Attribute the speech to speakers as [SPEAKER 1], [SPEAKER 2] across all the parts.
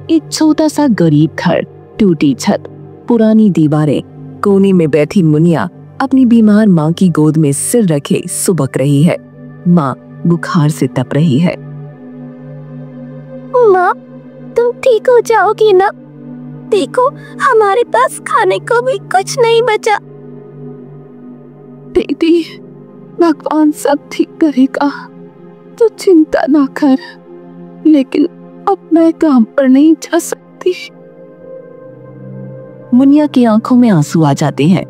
[SPEAKER 1] एक छोटा सा गरीब घर, टूटी छत, पुरानी दीवारें। कोने में बैठी मुनिया अपनी बीमार माँ की गोद में सिर रखे सुबक रही है। माँ बुखार से तप रही है।
[SPEAKER 2] माँ, तुम ठीक हो जाओगी ना? देखो, हमारे पास खाने को भी कुछ नहीं बचा।
[SPEAKER 1] बेटी, भगवान सब ठीक करेगा, तो चिंता ना कर। लेकिन अब मैं काम पर नहीं जा सकती। मुनिया की आंखों में आंसू आ जाते हैं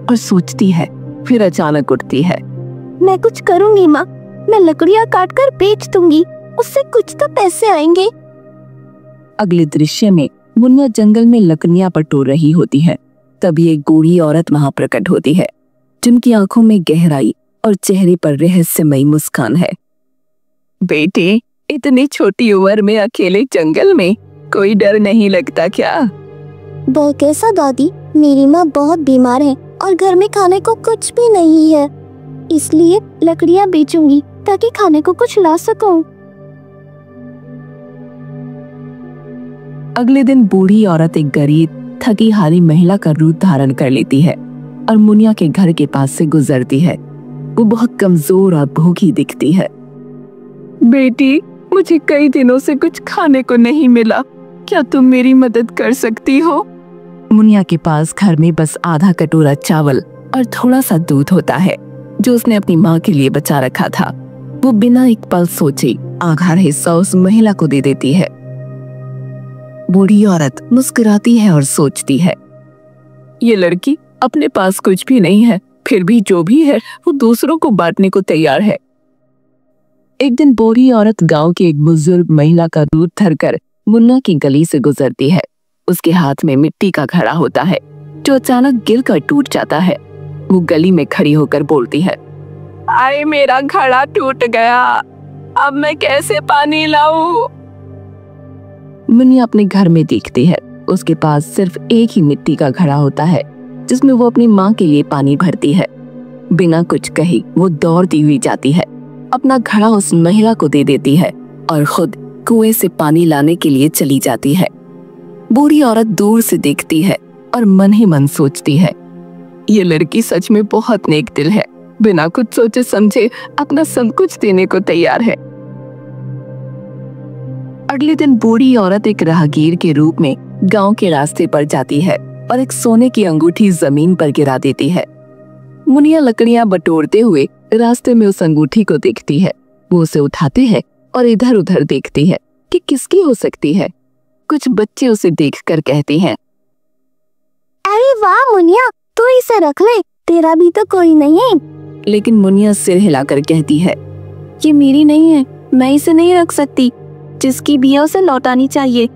[SPEAKER 1] और सोचती है, फिर अचानक उठती है।
[SPEAKER 2] मैं कुछ करूंगी माँ, मैं लकड़ियाँ काट कर बेच दूंगी, उससे कुछ तो पैसे आएंगे।
[SPEAKER 1] अगले दृश्य में मुनिया जंगल में लकड़ियाँ बटोर रही होती है। तभी एक बूढ़ी औरत वहां प्रकट होती है, जिनकी आंखों में गहराई और चेहरे पर रहस्यमयी मुस्कान है। बेटे, इतनी छोटी उम्र में अकेले जंगल में कोई डर नहीं लगता क्या?
[SPEAKER 2] डर कैसा दादी, मेरी माँ बहुत बीमार है और घर में खाने को कुछ भी नहीं है, इसलिए लकड़ियाँ बेचूंगी ताकि खाने को कुछ ला सकूं।
[SPEAKER 1] अगले दिन बूढ़ी औरत एक गरीब, थकी हारी महिला का रूप धारण कर लेती है और मुनिया के घर के पास से गुजरती है। वो बहुत कमजोर और भूखी दिखती है। बेटी, मुझे कई दिनों से कुछ खाने को नहीं मिला, क्या तुम मेरी मदद कर सकती हो? मुनिया के पास घर में बस आधा कटोरा चावल और थोड़ा सा दूध होता है, जो उसने अपनी माँ के लिए बचा रखा था। वो बिना एक पल सोचे आधा हिस्सा उस महिला को दे देती है। बूढ़ी औरत मुस्कुराती है और सोचती है, ये लड़की अपने पास कुछ भी नहीं है, फिर भी जो भी है वो दूसरों को बांटने को तैयार है। एक दिन बूढ़ी औरत गांव की एक बुजुर्ग महिला का दूध धरकर मुन्ना की गली से गुजरती है। उसके हाथ में मिट्टी का घड़ा होता है, जो अचानक गिरकर टूट जाता है। वो गली में खड़ी होकर बोलती है, आए मेरा घड़ा टूट गया, अब मैं कैसे पानी लाऊं? मुन्नी अपने घर में देखती है, उसके पास सिर्फ एक ही मिट्टी का घड़ा होता है, जिसमें वो अपनी माँ के लिए पानी भरती है। बिना कुछ कही वो दौड़ती हुई जाती है, अपना घड़ा उस महिला को दे देती है और खुद कुएं से पानी लाने के लिए चली जाती है। बूढ़ी औरत दूर से देखती है और मन ही मन सोचती है, ये लड़की सच में बहुत नेक दिल है, बिना कुछ सोचे समझे अपना सब कुछ देने को तैयार है। अगले दिन बूढ़ी औरत एक राहगीर के रूप में गांव के रास्ते पर जाती है और एक सोने की अंगूठी जमीन पर गिरा देती है। मुनिया लकड़ियां बटोरते हुए रास्ते में उस अंगूठी को देखती है। वो उसे उठाते हैं और इधर उधर देखती है कि किसकी हो सकती है। कुछ बच्चे उसे देखकर कहते हैं,
[SPEAKER 2] अरे वाह मुनिया, तू इसे रख ले, तेरा भी तो कोई नहीं है।
[SPEAKER 1] लेकिन मुनिया सिर हिलाकर कहती है,
[SPEAKER 2] ये मेरी नहीं है, मैं इसे नहीं रख सकती, जिसकी भी है उसे लौटानी चाहिए।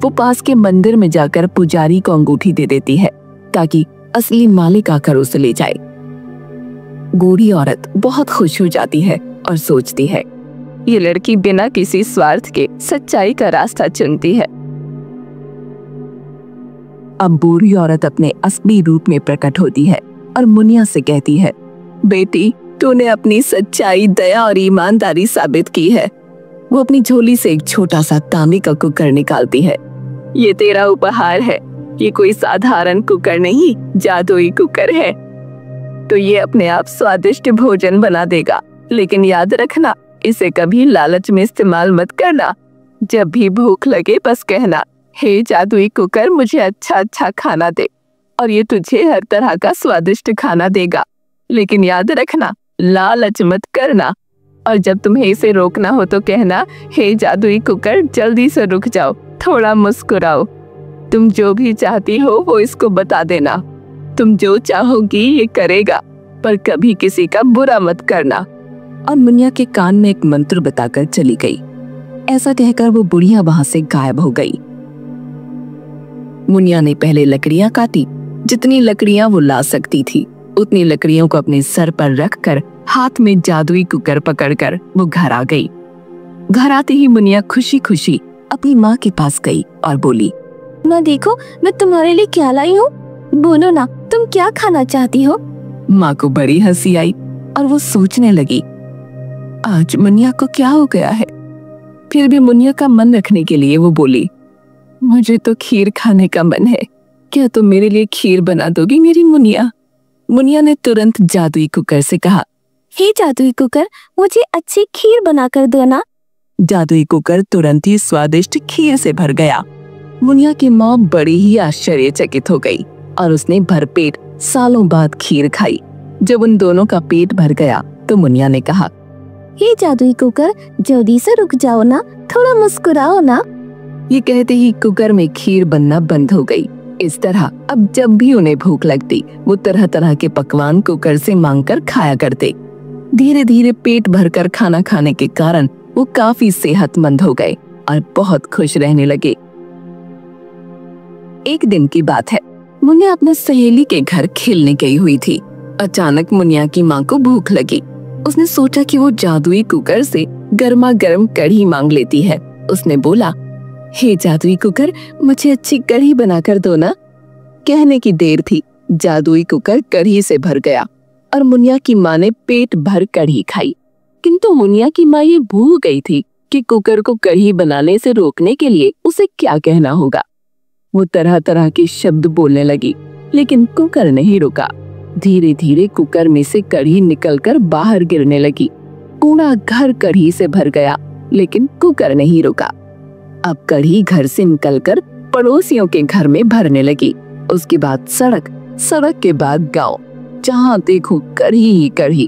[SPEAKER 1] वो पास के मंदिर में जाकर पुजारी को अंगूठी दे देती है ताकि असली मालिक आकर उसे ले जाए। बूढ़ी औरत बहुत खुश हो जाती है और सोचती है, ये लड़की बिना किसी स्वार्थ के सच्चाई का रास्ता चुनती है। अब बूढ़ी औरत अपने असली रूप में प्रकट होती है और मुनिया से कहती है, बेटी, तूने अपनी सच्चाई, दया और ईमानदारी साबित की है। वो अपनी झोली से एक छोटा सा तांबे का कुकर निकालती है। ये तेरा उपहार है, ये कोई साधारण कुकर नहीं, जादुई कुकर है। तो ये अपने आप स्वादिष्ट भोजन बना देगा, लेकिन याद रखना, इसे कभी लालच में इस्तेमाल मत करना। जब भी भूख लगे बस कहना, हे जादुई कुकर, मुझे अच्छा अच्छा खाना दे, और ये तुझे हर तरह का स्वादिष्ट खाना देगा। लेकिन याद रखना, लालच मत करना। और जब तुम्हें इसे रोकना हो तो कहना, हे जादुई कुकर, जल्दी से रुक जाओ, थोड़ा मुस्कुराओ। तुम जो भी चाहती हो वो इसको बता देना। तुम जो चाहोगी ये करेगा, पर कभी किसी का बुरा मत करना। और मुनिया के कान में एक मंत्र बताकर चली गई। ऐसा कहकर वो बुढ़िया वहां से गायब हो गई। मुनिया ने पहले लकड़ियां काटी, जितनी लकड़ियां वो ला सकती थी उतनी लकड़ियों को अपने सर पर रखकर हाथ में जादुई कुकर पकड़कर वो घर आ गई। घर आते ही मुनिया खुशी खुशी अपनी माँ के पास गई और बोली,
[SPEAKER 2] माँ देखो, मैं तुम्हारे लिए क्या लाई हूँ, बोलो ना, तुम क्या खाना चाहती हो?
[SPEAKER 1] माँ को बड़ी हंसी आई और वो सोचने लगी, आज मुनिया को क्या हो गया है। फिर भी मुनिया का मन रखने के लिए वो बोली, मुझे तो खीर खाने का मन है, क्या तुम मेरे लिए खीर बना दोगी मेरी मुनिया? मुनिया ने तुरंत जादुई कुकर से कहा।
[SPEAKER 2] हे जादुई कुकर, मुझे अच्छी खीर बना कर देना।
[SPEAKER 1] जादुई कुकर तुरंत ही स्वादिष्ट खीर से भर गया। मुनिया की माँ बड़ी ही आश्चर्यचकित हो गई और उसने भरपेट सालों बाद खीर खाई। जब उन दोनों का पेट भर गया तो मुनिया ने कहा,
[SPEAKER 2] हे जादुई कुकर, जल्दी से रुक जाओ ना, थोड़ा मुस्कुराओ ना।
[SPEAKER 1] ये कहते ही कुकर में खीर बनना बंद हो गई। इस तरह अब जब भी उन्हें भूख लगती वो तरह तरह के पकवान कुकर से मांगकर खाया करते। धीरे धीरे पेट भरकर खाना खाने के कारण वो काफी सेहतमंद हो गए और बहुत खुश रहने लगे। एक दिन की बात है, मुनिया अपने सहेली के घर खेलने गई हुई थी। अचानक मुनिया की माँ को भूख लगी। उसने सोचा कि वो जादुई कुकर से गर्मा गर्म कढ़ी मांग लेती है। उसने बोला, हे जादुई कुकर, मुझे अच्छी कढ़ी बनाकर दो ना। कहने की देर थी, जादुई कुकर कढ़ी से भर गया और मुनिया की माँ ने पेट भर कढ़ी खाई। किंतु मुनिया की माँ ये भूल गई थी कि कुकर को कढ़ी बनाने से रोकने के लिए उसे क्या कहना होगा। वो तरह तरह के शब्द बोलने लगी, लेकिन कुकर नहीं रुका। धीरे धीरे कुकर में से कढ़ी निकलकर बाहर गिरने लगी। पूरा घर कढ़ी से भर गया, लेकिन कुकर नहीं रुका। अब कढ़ी घर से निकलकर पड़ोसियों के घर में भरने लगी। उसके बाद सड़क, सड़क के बाद गांव, जहां देखो कढ़ी ही कढ़ी।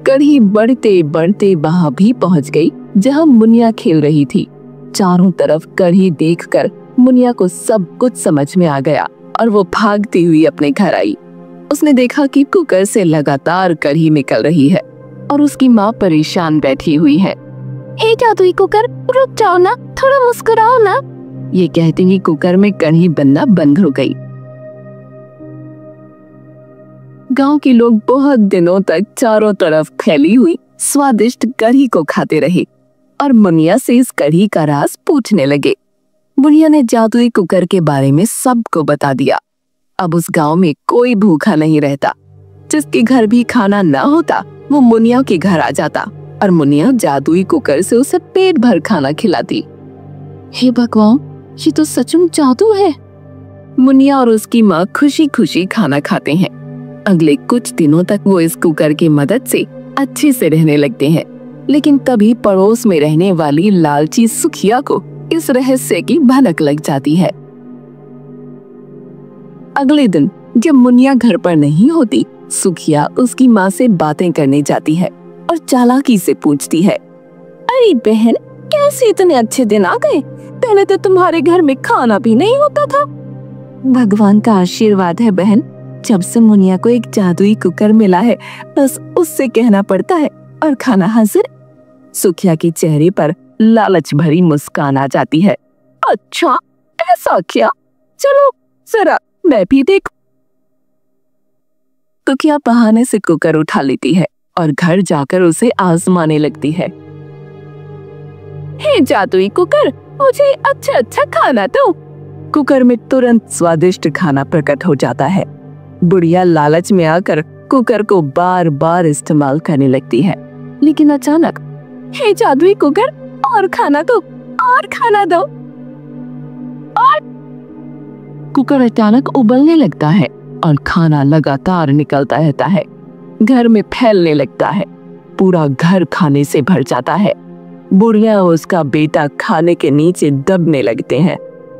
[SPEAKER 1] कढ़ी बढ़ते बढ़ते वहां भी पहुंच गई जहां मुनिया खेल रही थी। चारों तरफ कढ़ी देखकर मुनिया को सब कुछ समझ में आ गया और वो भागती हुई अपने घर आई। उसने देखा कि कुकर से लगातार कढ़ी निकल रही है और उसकी माँ परेशान बैठी हुई है।
[SPEAKER 2] हे जादुई कुकर, रुक जाओ ना, थोड़ा मुस्कुराओ ना।
[SPEAKER 1] ये कहते ही कुकर में कढ़ी बनना बंद हो गई। गांव के लोग बहुत दिनों तक चारों तरफ फैली हुई स्वादिष्ट कढ़ी को खाते रहे और मुनिया से इस कढ़ी का राज पूछने लगे। मुनिया ने जादुई कुकर के बारे में सबको बता दिया। अब उस गांव में कोई भूखा नहीं रहता। जिसके घर भी खाना ना होता वो मुनिया के घर आ जाता और मुनिया जादुई कुकर से उसे पेट भर खाना खिलाती। हे भगवान, ये तो सचमुच जादू है। मुनिया और उसकी माँ खुशी खुशी खाना खाते हैं। अगले कुछ दिनों तक वो इस कुकर की मदद से अच्छे से रहने लगते हैं। लेकिन तभी पड़ोस में रहने वाली लालची सुखिया को इस रहस्य की भनक लग जाती है। अगले दिन जब मुनिया घर पर नहीं होती, सुखिया उसकी माँ से बातें करने जाती है और चालाकी से पूछती है, अरे बहन, कैसे इतने अच्छे दिन आ गए? पहले तो तुम्हारे घर में खाना भी नहीं होता था। भगवान का आशीर्वाद है बहन, जब से मुनिया को एक जादुई कुकर मिला है बस उससे कहना पड़ता है और खाना हाजिर। सुखिया के चेहरे पर लालच भरी मुस्कान आ जाती है। अच्छा, ऐसा क्या? चलो जरा मैं भी देखूं। सुखिया बहाने से कुकर उठा लेती है और घर जाकर उसे आजमाने लगती है। हे जादुई कुकर, मुझे अच्छा अच्छा खाना दो। कुकर में तुरंत स्वादिष्ट खाना प्रकट हो जाता है। बुढ़िया लालच में आकर कुकर को बार बार इस्तेमाल करने लगती है। लेकिन अचानक, हे जादुई कुकर, और खाना दो, और खाना दो। और कुकर अचानक उबलने लगता है और खाना लगातार निकलता रहता है। घर में फैलने लगता है। पूरा घर खाने से भर जाता है। बुढ़िया और उसका बेटा खाने के नीचे दबने लगते हैं।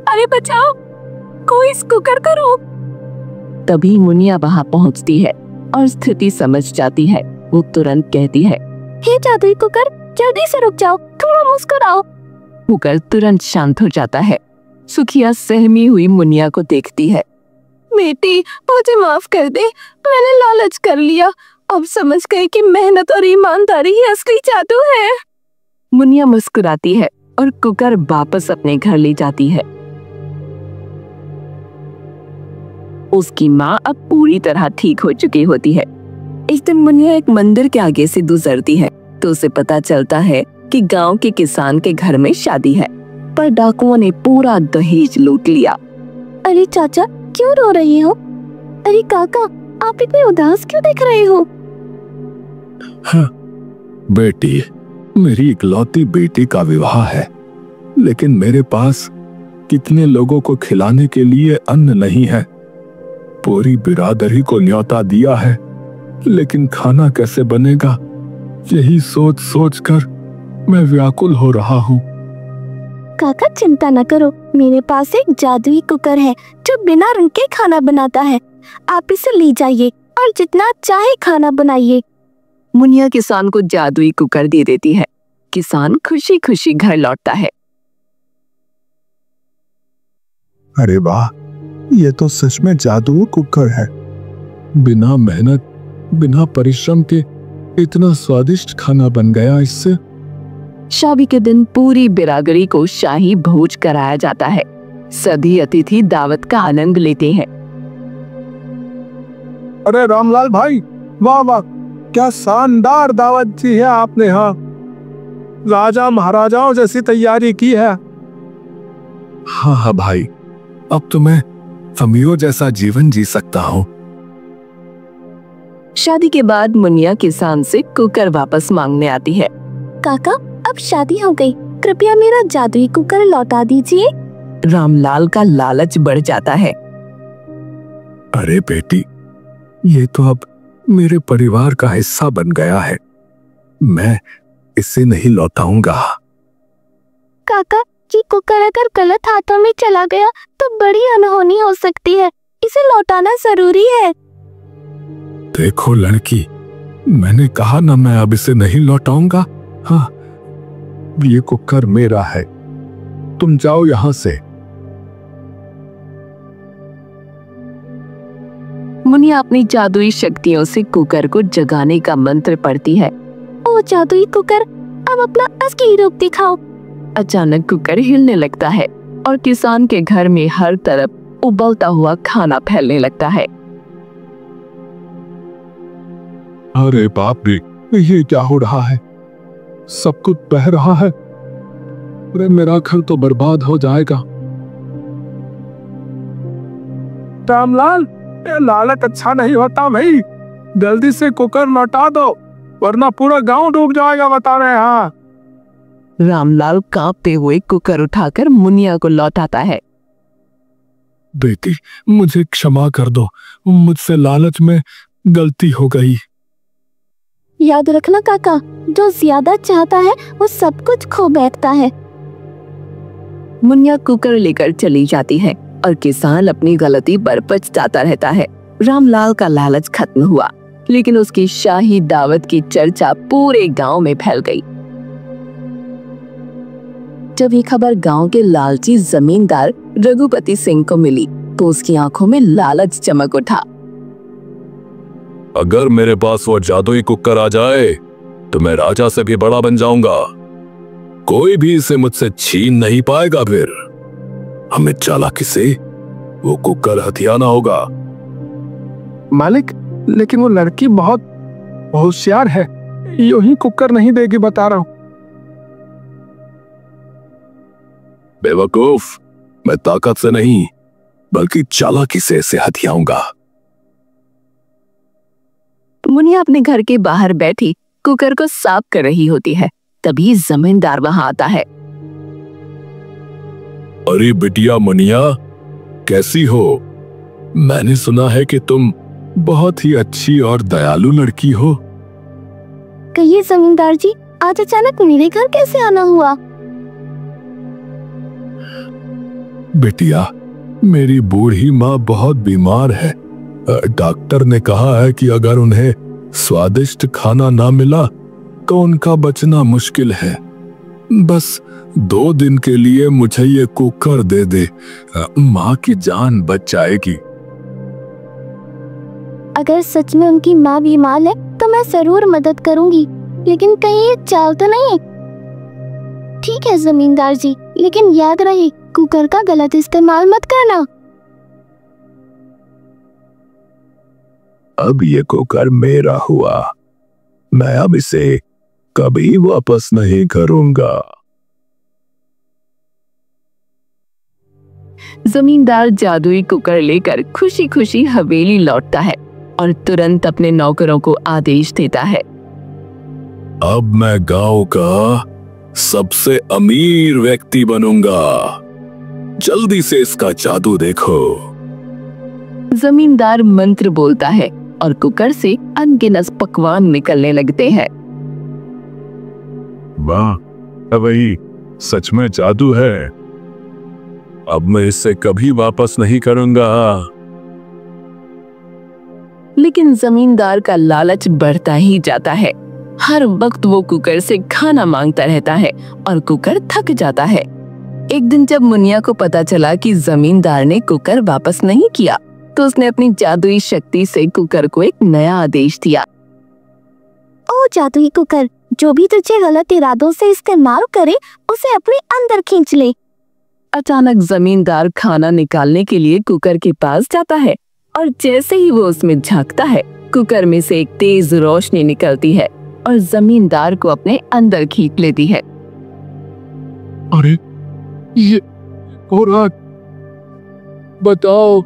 [SPEAKER 1] अरे बचाओ, कोई इस कुकर को रोक। तभी मुनिया वहां पहुंचती है और स्थिति समझ जाती है। वो तुरंत कहती है,
[SPEAKER 2] हे जादुई कुकर, जल्दी से रुक जाओ, थोड़ा मुस्कुराओ।
[SPEAKER 1] कुकर तुरंत शांत हो जाता है। सुखिया सहमी हुई मुनिया को देखती है। बेटी, मुझे माफ कर दे, मैंने लालच कर लिया। अब समझ गई कि मेहनत और ईमानदारी ही असली जादू है। मुनिया मुस्कुराती है और कुकर वापस अपने घर ले जाती है। उसकी माँ अब पूरी तरह ठीक हो चुकी होती है। एक दिन मुनिया एक मंदिर के आगे से गुजरती है तो उसे पता चलता है कि गांव के किसान के घर में शादी है, पर डाकुओं ने पूरा दहेज लूट लिया।
[SPEAKER 2] अरे चाचा, क्यों रो रही हो? अरे काका, आप इतने उदास क्यों दिख रहे हो?
[SPEAKER 3] हाँ, बेटी, मेरी इकलौती बेटी का विवाह है, लेकिन मेरे पास कितने लोगों को खिलाने के लिए अन्न नहीं है। पूरी बिरादरी को न्योता दिया है, लेकिन खाना कैसे बनेगा, यही सोच सोच कर मैं व्याकुल हो रहा हूँ।
[SPEAKER 2] काका चिंता न करो, मेरे पास एक जादुई कुकर है जो बिना रंग के खाना बनाता है। आप इसे ले जाइए और जितना चाहे खाना बनाइए।
[SPEAKER 1] मुनिया किसान को जादुई कुकर दे देती है। किसान खुशी खुशी घर लौटता है।
[SPEAKER 3] अरे वाह, ये तो सच में जादुई कुकर है। बिना मेहनत, बिना परिश्रम के इतना स्वादिष्ट खाना बन गया इससे।
[SPEAKER 1] शादी के दिन पूरी बिरादरी को शाही भोज कराया जाता है। सभी अतिथि दावत का आनंद लेते हैं।
[SPEAKER 3] अरे रामलाल भाई, वाह वाह, क्या शानदार दावत दी है आपने। हाँ, राजा महाराजाओं जैसी तैयारी की है। हाँ हाँ भाई, अब तो मैं फमियो जैसा जीवन जी सकता हूँ।
[SPEAKER 1] शादी के बाद मुनिया किसान से कुकर वापस मांगने आती है।
[SPEAKER 2] काका अब शादी हो गई, कृपया मेरा जादुई कुकर लौटा दीजिए।
[SPEAKER 1] रामलाल का लालच बढ़ जाता है।
[SPEAKER 3] अरे बेटी, ये तो अब मेरे परिवार का हिस्सा बन गया है, मैं इसे नहीं लौटाऊंगा।
[SPEAKER 2] काका, ये कुकर अगर गलत हाथों में चला गया तो बड़ी अनहोनी हो सकती है, इसे लौटाना जरूरी है।
[SPEAKER 3] देखो लड़की, मैंने कहा ना, मैं अब इसे नहीं लौटाऊंगा। हाँ, ये कुकर मेरा है, तुम जाओ यहां से।
[SPEAKER 1] मुनिया अपनी जादुई शक्तियों से कुकर को जगाने का मंत्र पढ़ती है।
[SPEAKER 2] ओ जादुई कुकर, अब अपना असली रूप दिखाओ।
[SPEAKER 1] अचानक कुकर हिलने लगता है और किसान के घर में हर तरफ उबलता हुआ खाना फैलने लगता है।
[SPEAKER 3] अरे बाप रे, ये क्या हो रहा है? सब कुछ बह रहा है। अरे मेरा घर तो बर्बाद हो जाएगा। रामलाल, ये लालच अच्छा नहीं होता भाई, जल्दी से कुकर लौटा दो वरना पूरा गांव डूब जाएगा, बता रहे हैं। हाँ।
[SPEAKER 1] रामलाल कांपते हुए कुकर उठाकर मुनिया को लौटाता है।
[SPEAKER 3] बेटी, मुझे क्षमा कर दो, मुझसे लालच में गलती हो गई।
[SPEAKER 2] याद रखना काका, जो ज्यादा चाहता है वो सब कुछ खो बैठता है।
[SPEAKER 1] मुनिया कुकर लेकर चली जाती है और किसान अपनी गलती पर पछताता रहता है। रामलाल का लालच खत्म हुआ, लेकिन उसकी शाही दावत की चर्चा पूरे गांव में फैल गई। जब ये खबर गांव के लालची जमींदार रघुपति सिंह को मिली तो उसकी आंखों में लालच चमक उठा।
[SPEAKER 3] अगर मेरे पास वो जादुई कुकर आ जाए तो मैं राजा से भी बड़ा बन जाऊंगा, कोई भी इसे मुझसे छीन नहीं पाएगा। फिर हमें चालाकी से वो कुकर हथियाना होगा। मालिक, लेकिन वो लड़की बहुत होशियार है, यूं ही कुकर नहीं देगी, बता रहा हूं। बेवकूफ, मैं ताकत से नहीं बल्कि चालाकी से इसे हथियाऊंगा।
[SPEAKER 1] मुनिया अपने घर के बाहर बैठी कुकर को साफ कर रही होती है। तभी जमींदार वहां आता है।
[SPEAKER 3] अरे बिटिया मुनिया, कैसी हो? मैंने सुना है कि तुम बहुत ही अच्छी और दयालु लड़की हो।
[SPEAKER 2] कहिए जमींदार जी, आज अचानक मेरे घर कैसे आना हुआ?
[SPEAKER 3] बिटिया, मेरी बूढ़ी माँ बहुत बीमार है। डॉक्टर ने कहा है कि अगर उन्हें स्वादिष्ट खाना ना मिला तो उनका बचना मुश्किल है। बस 2 दिन के लिए मुझे ये कुकर दे दे, माँ की जान बच जाएगी।
[SPEAKER 2] अगर सच में उनकी माँ बीमार है तो मैं जरूर मदद करूंगी, लेकिन कहीं ये चाल तो नहीं? ठीक है जमींदार जी, लेकिन याद रहे कुकर का गलत इस्तेमाल मत करना।
[SPEAKER 3] अब ये कुकर मेरा हुआ, मैं अब इसे कभी वापस नहीं करूंगा।
[SPEAKER 1] जमींदार जादुई कुकर लेकर खुशी खुशी हवेली लौटता है और तुरंत अपने नौकरों को आदेश देता है।
[SPEAKER 3] अब मैं गांव का सबसे अमीर व्यक्ति बनूंगा। जल्दी से इसका जादू देखो।
[SPEAKER 1] जमींदार मंत्र बोलता है और कुकर से अनगिनत पकवान निकलने लगते हैं।
[SPEAKER 3] वाह, वही सच में जादू है। अब मैं इससे कभी वापस नहीं करूंगा।
[SPEAKER 1] लेकिन जमींदार का लालच बढ़ता ही जाता है। हर वक्त वो कुकर से खाना मांगता रहता है और कुकर थक जाता है। एक दिन जब मुनिया को पता चला कि जमींदार ने कुकर वापस नहीं किया, तो उसने अपनी जादुई शक्ति से कुकर को एक नया आदेश दिया।
[SPEAKER 2] ओ जादुई कुकर, जो भी तुझे गलत इरादों से इस्तेमाल करे उसे अपने अंदर खींच ले।
[SPEAKER 1] अचानक जमींदार खाना निकालने के लिए कुकर के पास जाता है और जैसे ही वो उसमें झांकता है, कुकर में से एक तेज रोशनी निकलती है और जमींदार को अपने अंदर खींच लेती है।
[SPEAKER 3] अरे ये हो रहा, बताओ।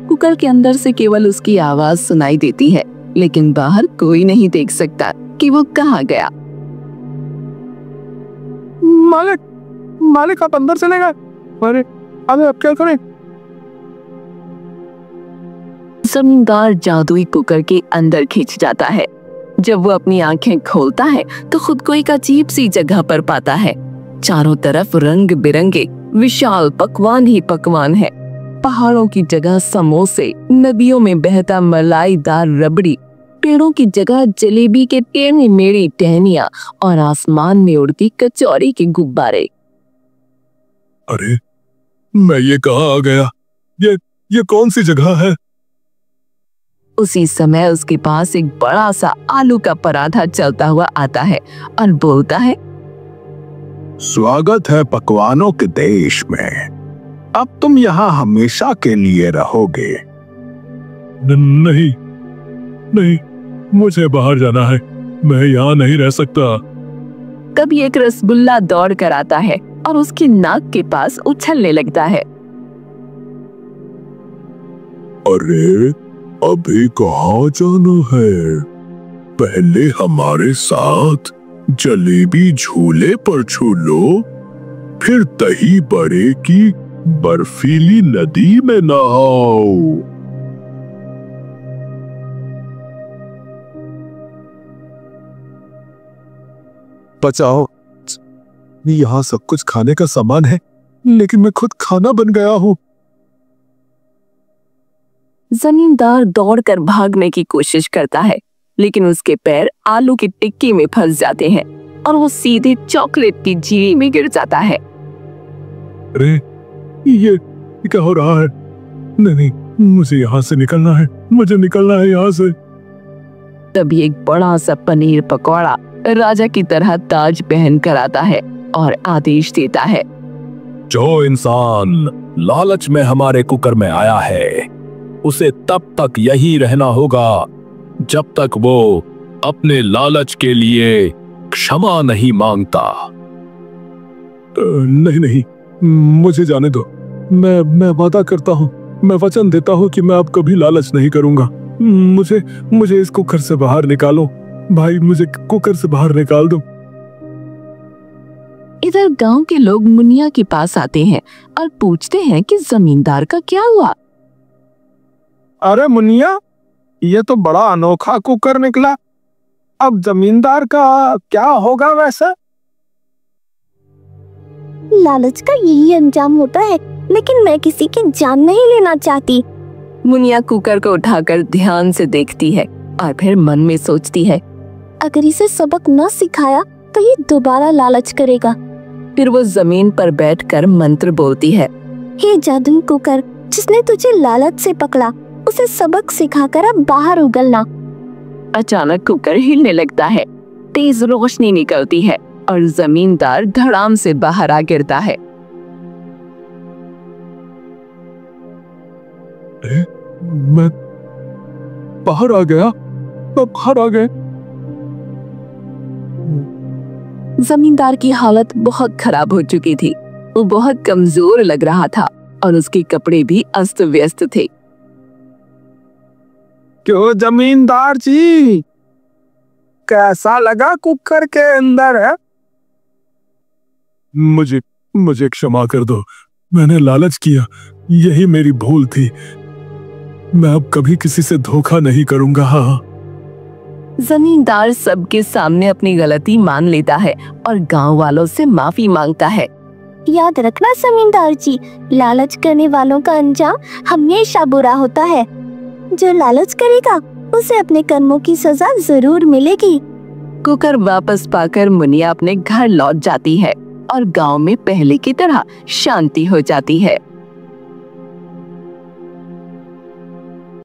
[SPEAKER 1] कुकर के अंदर से केवल उसकी आवाज सुनाई देती है, लेकिन बाहर कोई नहीं देख सकता कि वो कहाँ गया।
[SPEAKER 3] मालिक आप अंदर चले गए। अरे अब क्या करें?
[SPEAKER 1] जमींदार जादुई कुकर के अंदर खिंच जाता है। जब वो अपनी आंखें खोलता है तो खुद को एक अजीब सी जगह पर पाता है। चारों तरफ रंग बिरंगे विशाल पकवान ही पकवान है। पहाड़ों की जगह समोसे, नदियों में बहता मलाईदार रबड़ी, पेड़ों की जगह जलेबी के टेढ़ी मेढ़ी टहनियां और आसमान में उड़ती कचौरी के गुब्बारे।
[SPEAKER 3] अरे मैं ये कहाँ आ गया? ये कौन सी जगह है?
[SPEAKER 1] उसी समय उसके पास एक बड़ा सा आलू का पराठा चलता हुआ आता है और बोलता है,
[SPEAKER 4] स्वागत है पकवानों के देश में। अब तुम यहाँ हमेशा के लिए रहोगे।
[SPEAKER 3] नहीं नहीं, मुझे बाहर जाना है। मैं यहाँ नहीं रह सकता।
[SPEAKER 1] तभी एक रसगुल्ला दौड़ कर आता है और उसकी नाक के पास उछलने लगता है।
[SPEAKER 3] अरे अभी कहाँ जाना है? पहले हमारे साथ जलेबी झूले पर झूलो, फिर दही बड़े की बर्फीली नदी में नहाओ। बचाओ, यहाँ सब कुछ खाने का सामान है, लेकिन मैं खुद खाना बन गया हूँ।
[SPEAKER 1] जमींदार दौड़कर भागने की कोशिश करता है, लेकिन उसके पैर आलू की टिक्की में फंस जाते हैं और वो सीधे चॉकलेट की झील में गिर जाता है।
[SPEAKER 3] अरे ये क्या हो रहा है? नहीं, मुझे यहाँ से निकलना है। मुझे निकलना है यहाँ से।
[SPEAKER 1] तभी एक बड़ा सा पनीर पकौड़ा राजा की तरह ताज पहन कर आता है और आदेश देता है,
[SPEAKER 3] जो इंसान लालच में हमारे कुकर में आया है, उसे तब तक यही रहना होगा जब तक वो अपने लालच के लिए क्षमा नहीं मांगता। नहीं, मुझे जाने दो। मैं वादा करता हूँ, मैं वचन देता हूँ कि मैं अब कभी लालच नहीं करूंगा। मुझे इस कुकर से बाहर निकालो। भाई, मुझे कुकर से बाहर निकाल दो।
[SPEAKER 1] इधर गांव के लोग मुनिया के पास आते हैं और पूछते हैं कि जमींदार का क्या हुआ।
[SPEAKER 4] अरे मुनिया, ये तो बड़ा अनोखा कुकर निकला। अब जमींदार का क्या होगा वैसे?
[SPEAKER 2] लालच का यही अंजाम होता है, लेकिन मैं किसी की जान नहीं लेना चाहती।
[SPEAKER 1] मुनिया कुकर को उठाकर ध्यान से देखती है और फिर मन में सोचती है,
[SPEAKER 2] अगर इसे सबक न सिखाया तो ये दोबारा लालच करेगा।
[SPEAKER 1] फिर वो जमीन पर बैठकर मंत्र बोलती है,
[SPEAKER 2] हे जादुई कुकर, जिसने तुझे लालच से पकड़ा, उसे सबक सिखाकर अब बाहर उगलना।
[SPEAKER 1] अचानक कुकर हिलने लगता है, तेज रोशनी निकलती है और जमींदार धड़ाम से बाहर आ गिरता है।
[SPEAKER 3] मैं बाहर आ गया? मैं बाहर आ गए?
[SPEAKER 1] जमींदार की हालत बहुत खराब हो चुकी थी। वो बहुत कमजोर लग रहा था और उसके कपड़े भी अस्त व्यस्त थे।
[SPEAKER 4] क्यों जमींदार जी, कैसा लगा कुकर के अंदर है?
[SPEAKER 3] मुझे क्षमा कर दो, मैंने लालच किया, यही मेरी भूल थी। मैं अब कभी किसी से धोखा नहीं करूंगा। हाँ।
[SPEAKER 1] जमींदार सबके सामने अपनी गलती मान लेता है और गांव वालों से माफी मांगता है।
[SPEAKER 2] याद रखना जमींदार जी, लालच करने वालों का अंजाम हमेशा बुरा होता है। जो लालच करेगा उसे अपने कर्मों की सजा जरूर मिलेगी।
[SPEAKER 1] कुकर वापस पाकर मुनिया अपने घर लौट जाती है और गांव में पहले की तरह शांति हो जाती है।